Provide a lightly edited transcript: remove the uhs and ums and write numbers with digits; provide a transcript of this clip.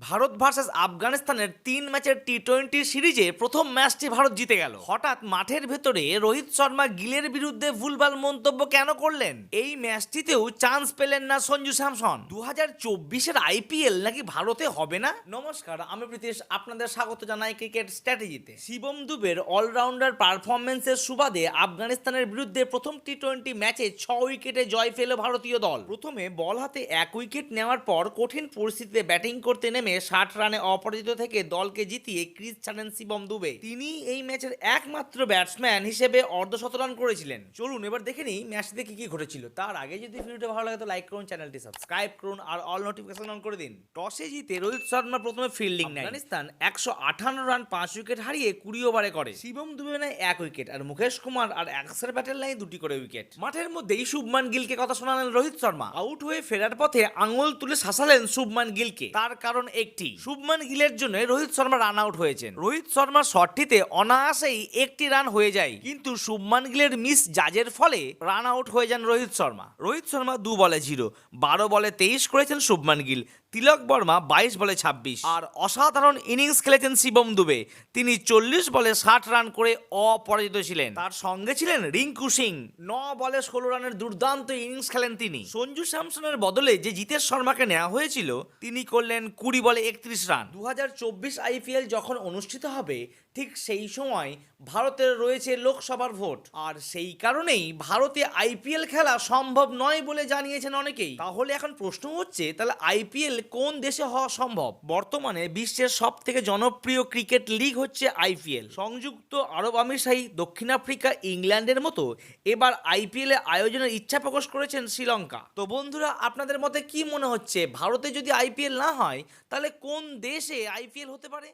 Bharat versus আফগানিস্তানের 3 ম্যাচের টি-20 সিরিজে প্রথম ম্যাচটি ভারত জিতে গেল। হঠাৎ মাঠের ভেতরে রোহিত শর্মা গিলের বিরুদ্ধে ভুলভাল মন্তব্য কেন করলেন? এই ম্যাচটিতেও চান্স পেলেন না সঞ্জু স্যামসন। 2024-এর আইপিএল নাকি ভারতে হবে না? নমস্কার, আমি প্রীতিশ, আপনাদের স্বাগত জানাই ক্রিকেট স্ট্র্যাটেজিতে। শিবম দুবের অলরাউন্ডার পারফরমেন্সের সুবাদে আফগানিস্তানের বিরুদ্ধে প্রথম টি-20 ম্যাচে 6 উইকেটে জয় পেল ভারতীয় দল। প্রথমে বল হাতে 1 উইকেট নেওয়ার পর কঠিন পরিস্থিতিতে ব্যাটিং করতে নেমে 60 রানে অপরাজিত থেকে দলকে জিতিয়ে ক্রিজ ছাড়েন শিবম দুবে। তিনি এই ম্যাচের একমাত্র ব্যাটসম্যান হিসেবে অর্ধশতরান করেছিলেন। চলুন এবার দেখে নিই ম্যাচটিতে কি কি ঘটেছিল। তার আগে যদি ভিডিওটা ভালো লাগে তো লাইক করুন, চ্যানেলটি সাবস্ক্রাইব করুন আর অল নোটিফিকেশন অন করে দিন। টসে জিতে রোহিত শর্মা প্রথমে ফিল্ডিং নেয়। আফগানিস্তান 158 রান 5 উইকেট হারিয়ে 20 ওভারে করে। শিবম দুবে নেয় 1 উইকেট আর মুকেশ কুমার আর অ্যাক্সার প্যাটেল নেয় 2টি করে উইকেট। মাঠের মধ্যেই শুভমান গিলকে কথা শোনালেন রোহিত শর্মা। আউট হয়ে ফেরার পথে আঙুল তুলে শাসালেন শুভমান গিলকে। তার কারণ একটি, শুভমান গিলের জন্য রোহিত শর্মা রান আউট হয়েছেন। রোহিত শর্মার শটটিতে অনায়াসেই 1টি রান হয়ে যায়, কিন্তু শুভমান গিলের মিস জাজের ফলে রান আউট হয়ে যান রোহিত শর্মা। রোহিত শর্মা 2 বলে 0, 12 বলে 23 করেছেন শুভমান গিল। তিলক বর্মা 22 বলে 26 আর অসাধারণ ইনিংস খেলেছেন শিবম দুবে। তিনি 40 বলে 60 রান করে অপরাজিত ছিলেন। তার সঙ্গে ছিলেন রিঙ্কু সিং, 9 বলে 16 রানের দুর্দান্ত ইনিংস খেলেন তিনি। সঞ্জু স্যামসনের বদলে যে জিতেশ শর্মাকে নেওয়া হয়েছিল তিনি করলেন 20 বলে 31 রান। 2024 আইপিএল যখন অনুষ্ঠিত হবে ঠিক সেই সময় ভারতের রয়েছে লোকসভার ভোট, আর সেই কারণেই ভারতে আইপিএল খেলা সম্ভব নয় বলে জানিয়েছেন অনেকেই। তাহলে এখন প্রশ্ন হচ্ছে, তাহলে আইপিএল কোন দেশে হওয়া সম্ভব? বর্তমানে বিশ্বের সব থেকে জনপ্রিয় ক্রিকেট লিগ হচ্ছে আইপিএল। সংযুক্ত আরব আমিরশাহী, দক্ষিণ আফ্রিকা, ইংল্যান্ডের মতো এবার আইপিএল এর আয়োজনের ইচ্ছা প্রকাশ করেছেন শ্রীলঙ্কা। তো বন্ধুরা, আপনাদের মতে কি মনে হচ্ছে, ভারতে যদি আইপিএল না হয় তাহলে কোন দেশে আইপিএল হতে পারে?